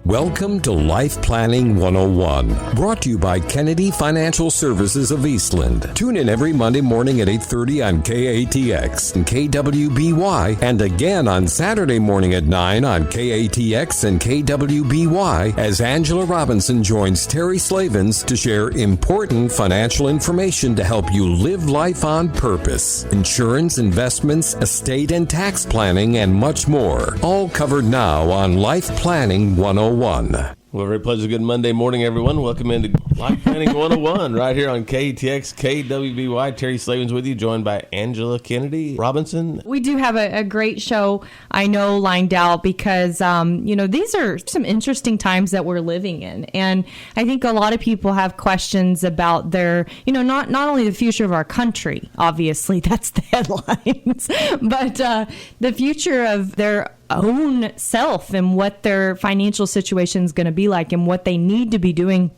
Welcome to Life Planning 101, brought to you by Kennedy Financial Services of Eastland. Tune in every Monday morning at 8:30 on KATX and KWBY, and again on Saturday morning at 9 on KATX and KWBY as Angela Robinson joins Terry Slavens to share important financial information to help you live life on purpose. Insurance, investments, estate and tax planning, and much more. All covered now on Life Planning 101. Well, very pleasant. Good Monday morning, everyone. Welcome into Life Planning 101 right here on KTX, KWBY. Terry Slavens with you, joined by Angela Kennedy Robinson. We do have a great show, I know, lined out because, these are some interesting times that we're living in. And I think a lot of people have questions about their, not only the future of our country, obviously, that's the headlines, but the future of their own self and what their financial situation is going to be like and what they need to be doing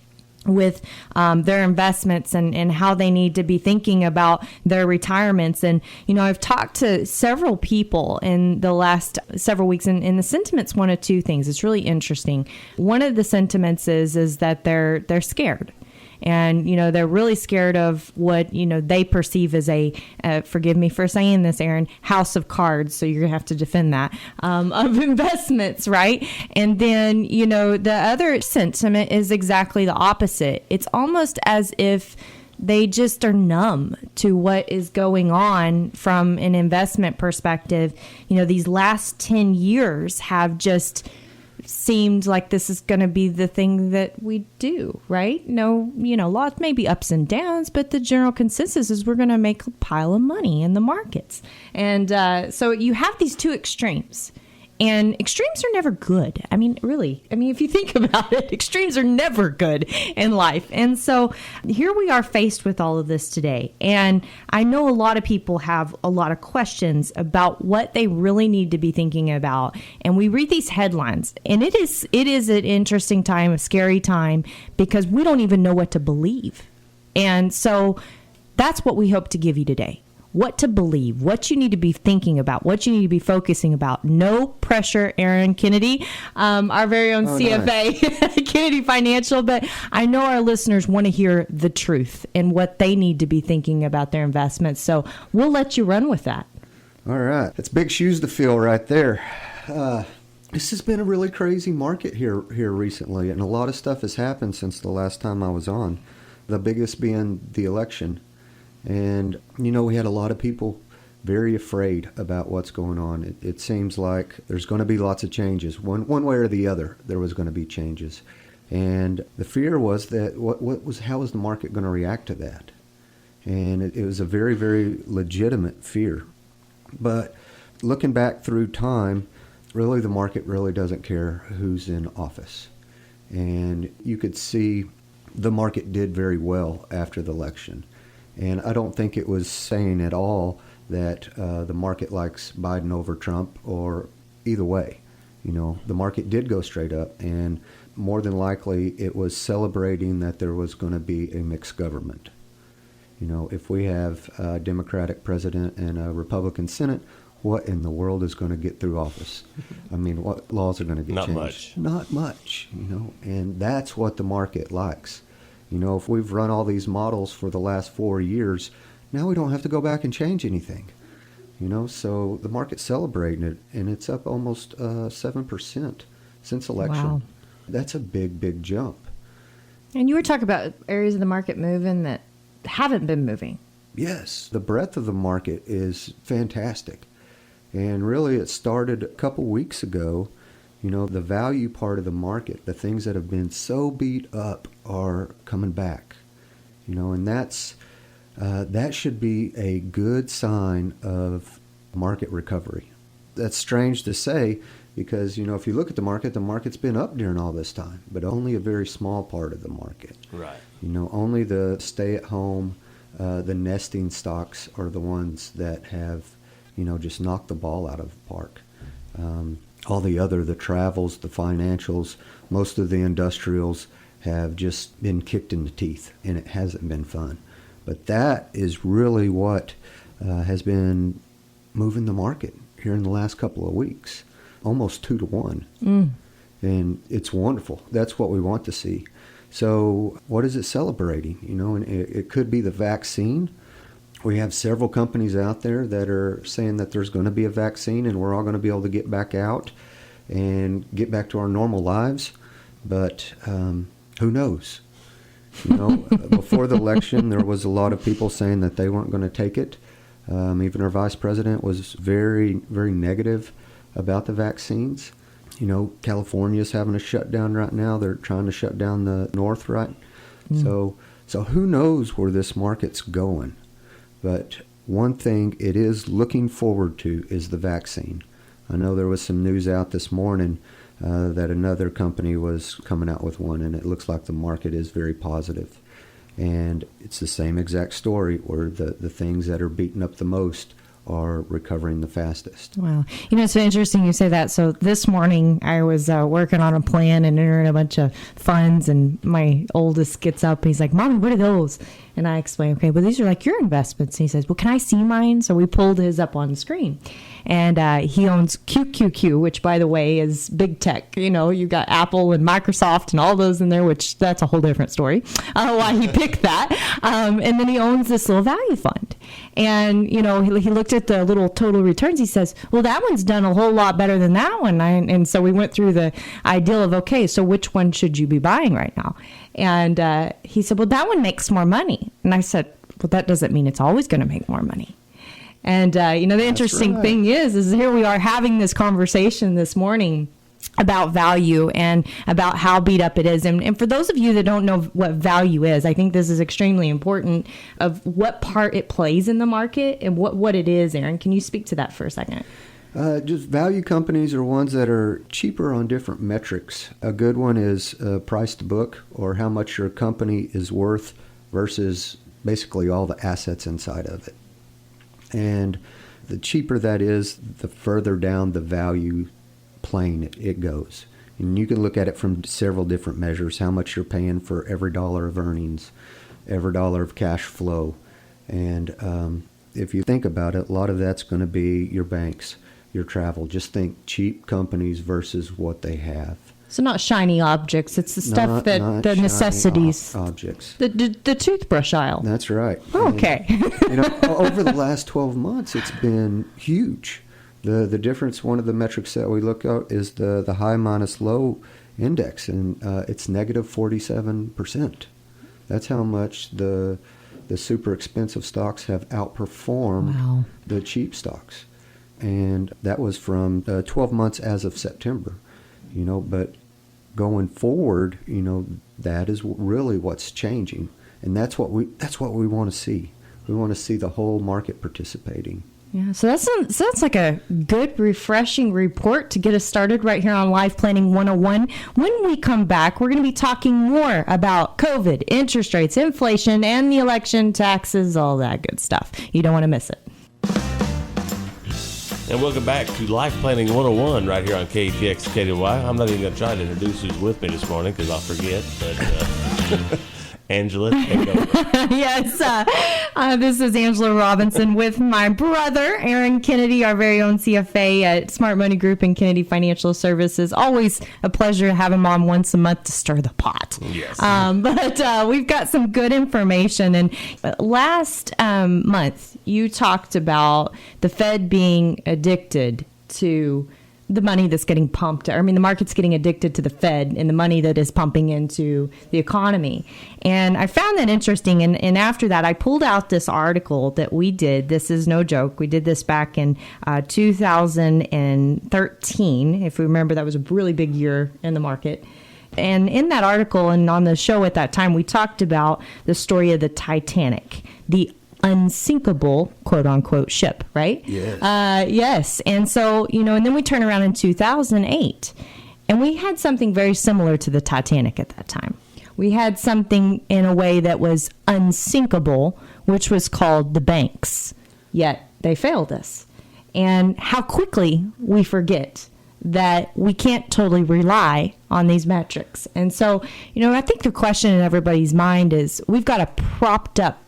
with their investments and how they need to be thinking about their retirements. And, I've talked to several people in the last several weeks, and the sentiment's one of two things. It's really interesting. One of the sentiments is that they're scared. And, they're really scared of what, they perceive as forgive me for saying this, Aaron, house of cards. So you're going to have to defend that, of investments, right? And then, the other sentiment is exactly the opposite. It's almost as if they just are numb to what is going on from an investment perspective. These last 10 years have just seemed like this is going to be the thing that we do, right? No, lots, maybe ups and downs, but the general consensus is we're going to make a pile of money in the markets. And so you have these two extremes. And extremes are never good. Really. If you think about it, extremes are never good in life. And so here we are faced with all of this today. And I know a lot of people have a lot of questions about what they really need to be thinking about. And we read these headlines, and it is an interesting time, a scary time, because we don't even know what to believe. And so that's what we hope to give you today. What to believe, what you need to be thinking about, what you need to be focusing about. No pressure, Aaron Kennedy, our very own CFA, nice. Kennedy Financial. But I know our listeners want to hear the truth and what they need to be thinking about their investments. So we'll let you run with that. All right. That's big shoes to fill right there. This has been a really crazy market here recently, and a lot of stuff has happened since the last time I was on, the biggest being the election. And, we had a lot of people very afraid about what's going on. It seems like there's going to be lots of changes. One way or the other, there was going to be changes. And the fear was that how was the market going to react to that? And it was a very, very legitimate fear. But looking back through time, really the market really doesn't care who's in office. And you could see the market did very well after the election. And I don't think it was saying at all that the market likes Biden over Trump or either way. The market did go straight up, and more than likely it was celebrating that there was going to be a mixed government. If we have a Democratic president and a Republican Senate, what in the world is going to get through office? What laws are going to get changed? Not much, and that's what the market likes. If we've run all these models for the last 4 years, now we don't have to go back and change anything. So the market's celebrating it, and it's up almost 7% since election. Wow. That's a big, big jump. And you were talking about areas of the market moving that haven't been moving. Yes, the breadth of the market is fantastic. And really it started a couple weeks ago. The value part of the market, the things that have been so beat up are coming back. And that should be a good sign of market recovery. That's strange to say because, if you look at the market's been up during all this time, but only a very small part of the market. Right. Only the stay-at-home, the nesting stocks are the ones that have, just knocked the ball out of the park. All the travels, the financials, most of the industrials have just been kicked in the teeth, and it hasn't been fun. But that is really what has been moving the market here in the last couple of weeks, almost 2 to 1. And it's wonderful. That's what we want to see. So what is it celebrating? And it could be the vaccine. We have several companies out there that are saying that there's going to be a vaccine and we're all going to be able to get back out and get back to our normal lives. But who knows? Before the election, there was a lot of people saying that they weren't going to take it. Even our vice president was very, very negative about the vaccines. California's having a shutdown right now. They're trying to shut down the north, right? So who knows where this market's going? But one thing it is looking forward to is the vaccine. I know there was some news out this morning that another company was coming out with one, and it looks like the market is very positive. And it's the same exact story where the things that are beaten up the most are recovering the fastest. Wow. It's so interesting you say that. So this morning I was working on a plan and entering a bunch of funds, and my oldest gets up and he's like, Mommy, what are those? And I explain, okay, well, these are like your investments. And he says, well, can I see mine? So we pulled his up on the screen. And he owns QQQ, which, by the way, is big tech. You got Apple and Microsoft and all those in there, which that's a whole different story, why he picked that. And then he owns this little value fund. And, he looked at the little total returns. He says, well, that one's done a whole lot better than that one. And so we went through the ideal of, okay, so which one should you be buying right now? And he said, well, that one makes more money. And I said, well, that doesn't mean it's always going to make more money. And, the interesting thing is here we are having this conversation this morning about value and about how beat up it is. And for those of you that don't know what value is, I think this is extremely important of what part it plays in the market and what it is. Aaron, can you speak to that for a second? Just value companies are ones that are cheaper on different metrics. A good one is price to book, or how much your company is worth versus basically all the assets inside of it. And the cheaper that is, the further down the value plane it goes. And you can look at it from several different measures, how much you're paying for every dollar of earnings, every dollar of cash flow. And if you think about it, a lot of that's going to be your banks, your travel. Just think cheap companies versus what they have. So not shiny objects. It's the stuff that the necessities. Objects. The toothbrush aisle. That's right. Okay. And, over the last 12 months, it's been huge. The difference, one of the metrics that we look at is the high minus low index, and it's negative 47%. That's how much the super expensive stocks have outperformed the cheap stocks. And that was from 12 months as of September. But going forward, that is really what's changing, and that's what we want to see. We want to see the whole market participating. Yeah, so that sounds like a good, refreshing report to get us started right here on Life Planning 101. When we come back, we're going to be talking more about COVID, interest rates, inflation, and the election, taxes, all that good stuff. You don't want to miss it. And welcome back to Life Planning 101 right here on KTX KDY. I'm not even going to try to introduce who's with me this morning because I'll forget. But Angela, take over. Yes, this is Angela Robinson with my brother, Aaron Kennedy, our very own CFA at Smart Money Group and Kennedy Financial Services. Always a pleasure to have him on once a month to stir the pot. Yes. But we've got some good information. And last month, you talked about the Fed being addicted to the money that's getting pumped. I mean, the market's getting addicted to the Fed and the money that is pumping into the economy. And I found that interesting. And after that, I pulled out this article that we did. This is no joke. We did this back in 2013. If we remember, that was a really big year in the market. And in that article and on the show at that time, we talked about the story of the Titanic, the unsinkable, quote unquote, ship, right? Yes. Yes. And so, and then we turn around in 2008 and we had something very similar to the Titanic at that time. We had something in a way that was unsinkable, which was called the banks, yet they failed us. And how quickly we forget that we can't totally rely on these metrics. And so, I think the question in everybody's mind is we've got propped up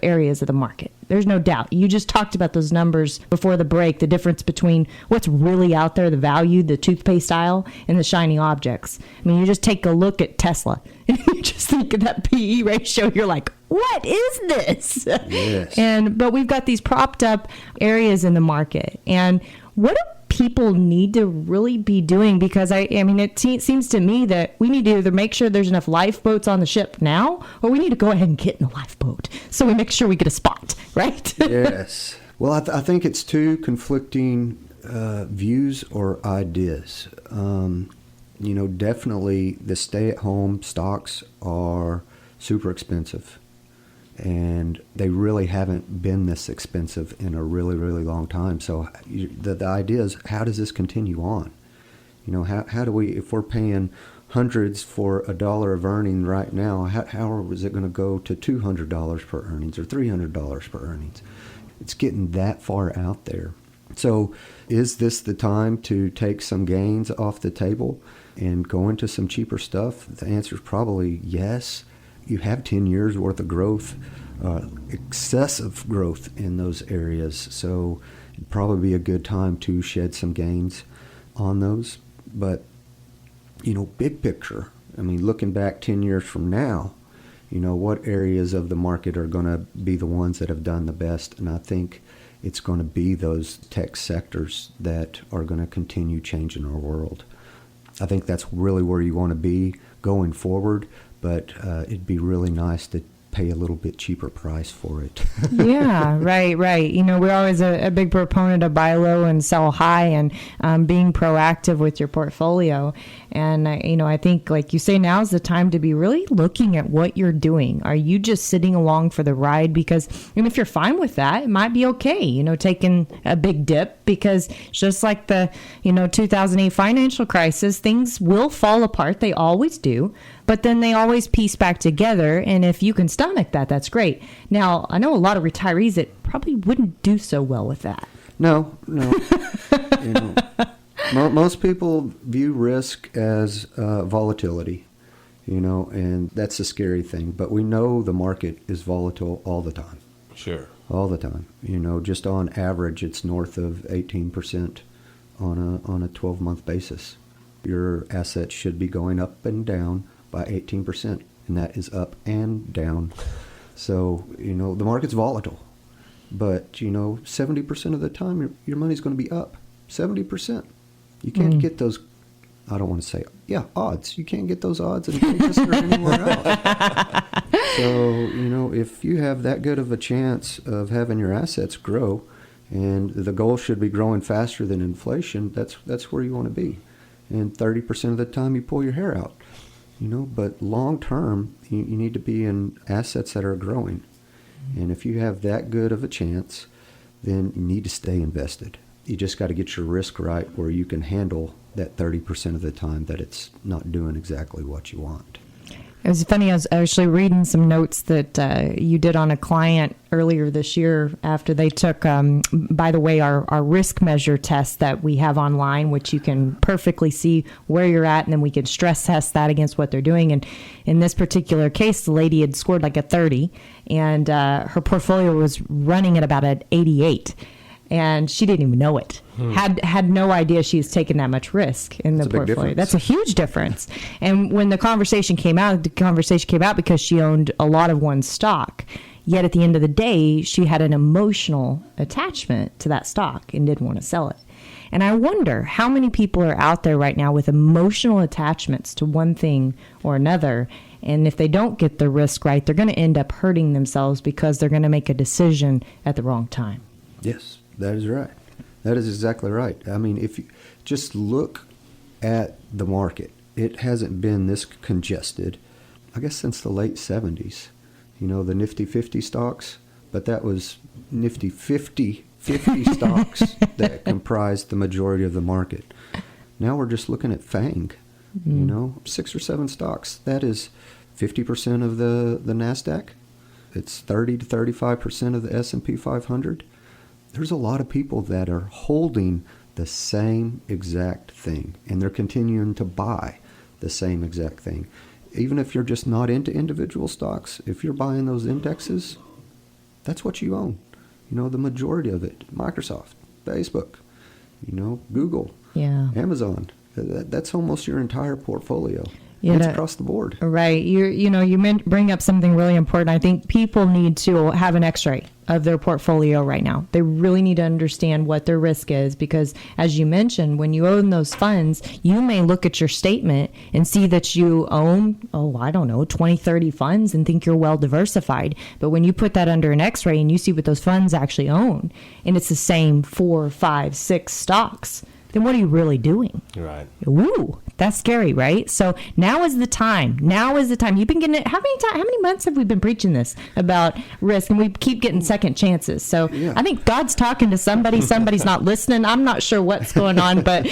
areas of the market There's no doubt. You just talked about those numbers before the break, the difference between what's really out there, the value, the toothpaste aisle, and the shiny objects. I mean, you just take a look at Tesla, and you just think of that PE ratio, you're like, what is this? Yes. But we've got these propped up areas in the market. And what do people need to really be doing? Because I mean, it seems to me that we need to either make sure there's enough lifeboats on the ship now, or we need to go ahead and get in a lifeboat so we make sure we get a spot, right? Yes. Well, I think it's two conflicting views or ideas. Definitely the stay-at-home stocks are super expensive. And they really haven't been this expensive in a really, really long time. So the idea is, how does this continue on? How do we, if we're paying hundreds for $1 of earning right now, how is it going to go to $200 per earnings or $300 per earnings? It's getting that far out there. So is this the time to take some gains off the table and go into some cheaper stuff? The answer is probably yes. You have 10 years worth of growth, excessive growth in those areas. So it'd probably be a good time to shed some gains on those. But, big picture, I mean, looking back 10 years from now, what areas of the market are going to be the ones that have done the best? And I think it's going to be those tech sectors that are going to continue changing our world. I think that's really where you want to be going forward. But it'd be really nice to pay a little bit cheaper price for it. Yeah, right. We're always a big proponent of buy low and sell high, and being proactive with your portfolio. And, I think, like you say, now's the time to be really looking at what you're doing. Are you just sitting along for the ride? Because if you're fine with that, it might be okay, taking a big dip, because just like the, 2008 financial crisis, things will fall apart. They always do. But then they always piece back together. And if you can stomach that, that's great. Now, I know a lot of retirees that probably wouldn't do so well with that. No. Most people view risk as volatility, and that's a scary thing. But we know the market is volatile all the time. Sure. All the time. Just on average, it's north of 18% on a 12-month basis. Your assets should be going up and down by 18%, and that is up and down. So, the market's volatile. But, 70% of the time, your money's going to be up. 70%. You can't get those, I don't want to say, odds. You can't get those odds in Vegas or anywhere else. So, if you have that good of a chance of having your assets grow, and the goal should be growing faster than inflation, that's where you want to be. And 30% of the time, you pull your hair out. But long term, you need to be in assets that are growing. And if you have that good of a chance, then you need to stay invested. You just got to get your risk right where you can handle that 30% of the time that it's not doing exactly what you want. It was funny, I was actually reading some notes that you did on a client earlier this year after they took, by the way, our risk measure test that we have online, which you can perfectly see where you're at, and then we can stress test that against what they're doing. And in this particular case, the lady had scored like a 30, and her portfolio was running at about an 88. And she didn't even know it. Had no idea she was taking that much risk in the portfolio. That's a huge difference. And when the conversation came out because she owned a lot of one stock. Yet at the end of the day, she had an emotional attachment to that stock and didn't want to sell it. And I wonder how many people are out there right now with emotional attachments to one thing or another. And if they don't get the risk right, they're going to end up hurting themselves because they're going to make a decision at the wrong time. Yes. That is right. That is exactly right. I mean, if you just look at the market, it hasn't been this congested, I guess, since the late 70s. The Nifty 50 stocks, but that was Nifty 50 stocks that comprised the majority of the market. Now we're just looking at FANG, 6 or 7 stocks. That is 50% of the NASDAQ. It's 30 to 35% of the S&P 500. There's a lot of people that are holding the same exact thing, and they're continuing to buy the same exact thing. Even if you're just not into individual stocks, if you're buying those indexes, that's what you own. The majority of it, Microsoft, Facebook, Google, Amazon. That's almost your entire portfolio. Yeah, it's across the board. Right. You bring up something really important. I think people need to have an x-ray of their portfolio right now. They really need to understand what their risk is, because as you mentioned, when you own those funds, you may look at your statement and see that you own, 20, 30 funds and think you're well diversified. But when you put that under an x-ray and you see what those funds actually own, and it's the same 4, 5, 6 stocks, then what are you really doing? Right. Ooh, that's scary, right? So now is the time. Now is the time. You've been getting it. How many months have we been preaching this about risk? And we keep getting second chances. So yeah. I think God's talking to somebody. Somebody's not listening. I'm not sure what's going on, but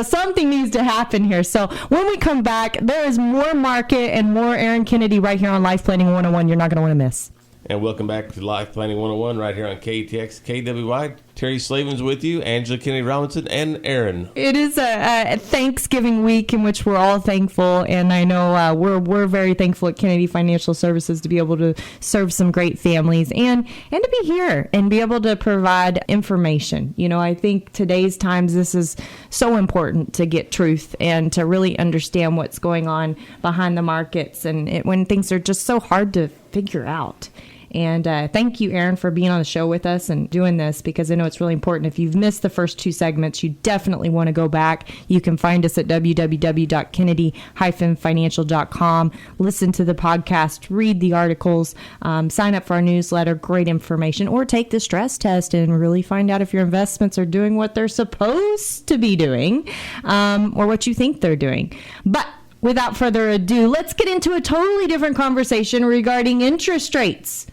something needs to happen here. So when we come back, there is more market and more Aaron Kennedy right here on Life Planning 101. You're not going to want to miss. And welcome back to Life Planning 101 right here on KTX, KWY. Terry Slavens with you, Angela Kennedy Robinson, and Aaron. It is a Thanksgiving week in which we're all thankful, and I know we're very thankful at Kennedy Financial Services to be able to serve some great families and to be here and be able to provide information. I think today's times this is so important to get truth and to really understand what's going on behind the markets and when things are just so hard to figure out. And thank you, Aaron, for being on the show with us and doing this, because I know it's really important. If you've missed the first 2 segments, you definitely want to go back. You can find us at www.kennedy-financial.com. Listen to the podcast, read the articles, sign up for our newsletter, great information, or take the stress test and really find out if your investments are doing what they're supposed to be doing or what you think they're doing. But without further ado, let's get into a totally different conversation regarding interest rates.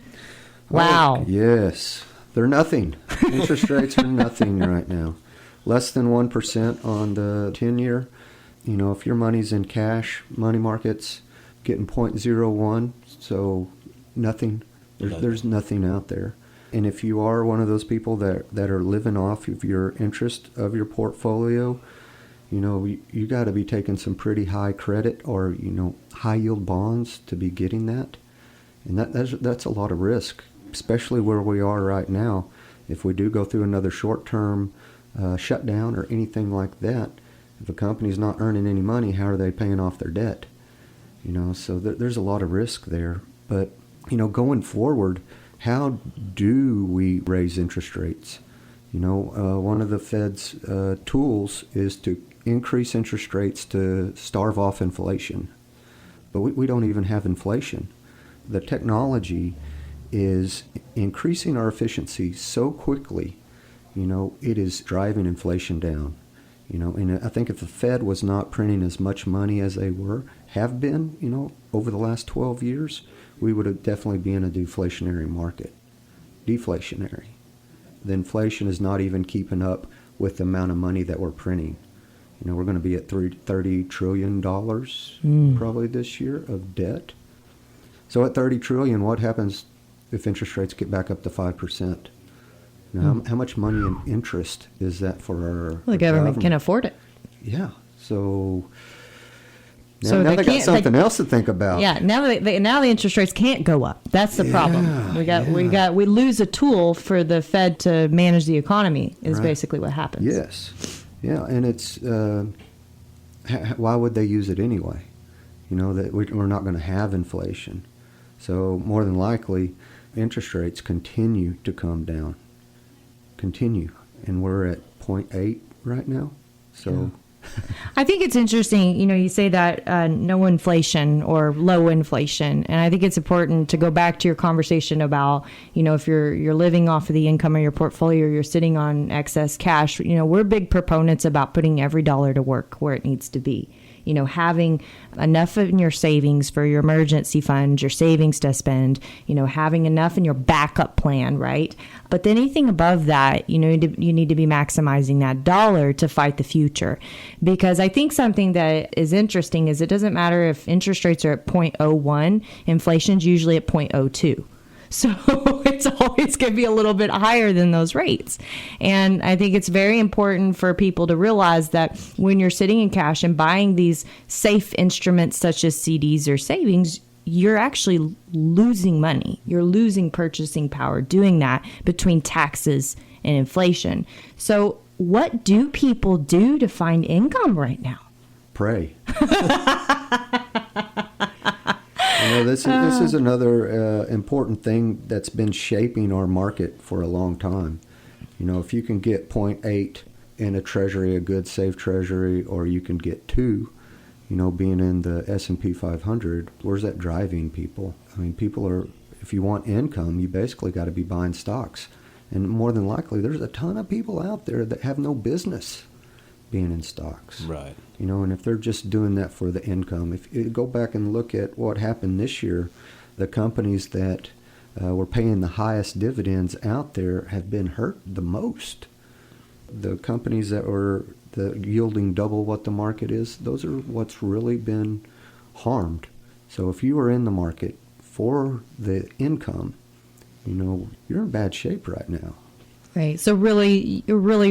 Wow. Oh, yes. They're nothing. Interest rates are nothing right now. Less than 1% on the 10-year. If your money's in cash, money markets, getting 0.01, so nothing. There's nothing out there. And if you are one of those people that are living off of your interest of your portfolio, you got to be taking some pretty high credit or, high yield bonds to be getting that. And that's a lot of risk, especially where we are right now. If we do go through another short-term shutdown or anything like that, if a company's not earning any money, how are they paying off their debt? So there's a lot of risk there. But, going forward, how do we raise interest rates? One of the Fed's tools is to increase interest rates to starve off inflation. But we don't even have inflation. The technology is increasing our efficiency so quickly, it is driving inflation down. And I think if the Fed was not printing as much money as they have been, over the last 12 years, we would have definitely be in a deflationary market. Deflationary. The inflation is not even keeping up with the amount of money that we're printing. We're going to be at $30 trillion probably this year of debt. So at $30 trillion, what happens if interest rates get back up to 5%? How much money in interest is that for our the government can afford it. Yeah. So now they got something else to think about. Yeah. Now the interest rates can't go up. That's the problem. We lose a tool for the Fed to manage the economy. Is basically what happens. Yes. Yeah, and it's why would they use it anyway? That we're not going to have inflation. So more than likely, interest rates continue to come down. And we're at 0.8 right now. So. Yeah. I think it's interesting, you say that no inflation or low inflation. And I think it's important to go back to your conversation about, if you're living off of the income of your portfolio, you're sitting on excess cash. We're big proponents about putting every dollar to work where it needs to be. Having enough in your savings for your emergency fund, your savings to spend, having enough in your backup plan, right? But then anything above that, you need to be maximizing that dollar to fight the future. Because I think something that is interesting is it doesn't matter if interest rates are at 0.01, inflation's usually at 0.02. So it's always going to be a little bit higher than those rates. And I think it's very important for people to realize that when you're sitting in cash and buying these safe instruments such as CDs or savings, you're actually losing money. You're losing purchasing power doing that between taxes and inflation. So what do people do to find income right now? Pray. This is another important thing that's been shaping our market for a long time. If you can get 0.8 in a treasury, a good safe treasury, or you can get 2, being in the S&P 500, where's that driving people? I mean, if you want income, you basically got to be buying stocks. And more than likely, there's a ton of people out there that have no business being in stocks. Right. And if they're just doing that for the income, if you go back and look at what happened this year, the companies that were paying the highest dividends out there have been hurt the most. The companies that were yielding double what the market is, those are what's really been harmed. So if you are in the market for the income, you're in bad shape right now. Right. So really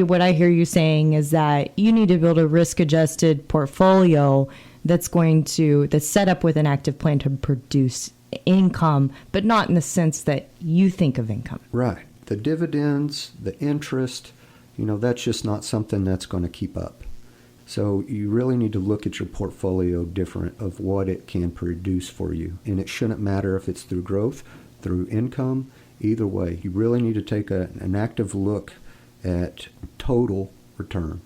what I hear you saying is that you need to build a risk-adjusted portfolio that's set up with an active plan to produce income, but not in the sense that you think of income. Right. The dividends, the interest, that's just not something that's going to keep up. So you really need to look at your portfolio different of what it can produce for you. And it shouldn't matter if it's through growth, through income. Either way, you really need to take an active look at total return.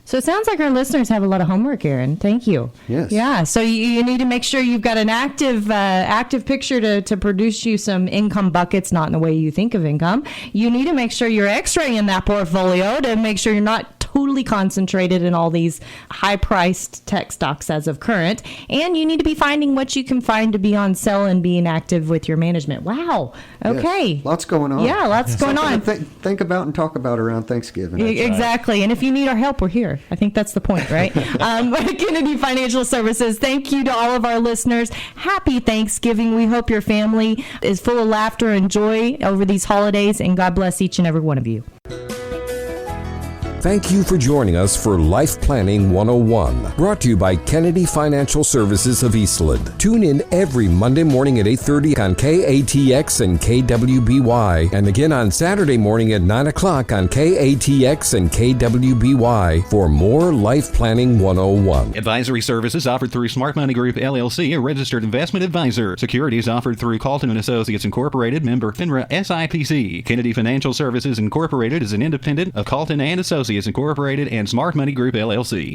So it sounds like our listeners have a lot of homework, Aaron. Thank you. Yes. Yeah. So you need to make sure you've got an active picture to produce you some income buckets, not in the way you think of income. You need to make sure you're X-raying that portfolio to make sure you're not totally concentrated in all these high-priced tech stocks as of current. And you need to be finding what you can find to be on sale and being active with your management. Wow. Okay. Yes. Lots going on. Yeah, lots going on. Think about and talk about around Thanksgiving. Exactly. Right. And if you need our help, we're here. I think that's the point, right? Kennedy Financial Services, thank you to all of our listeners. Happy Thanksgiving. We hope your family is full of laughter and joy over these holidays, and God bless each and every one of you. Thank you for joining us for Life Planning 101, brought to you by Kennedy Financial Services of Eastland. Tune in every Monday morning at 8:30 on KATX and KWBY, and again on Saturday morning at 9 o'clock on KATX and KWBY for more Life Planning 101. Advisory services offered through Smart Money Group, LLC, a registered investment advisor. Securities offered through Calton & Associates, Incorporated, member FINRA SIPC. Kennedy Financial Services, Incorporated is an independent of Calton & Associates, Incorporated, and Smart Money Group, LLC.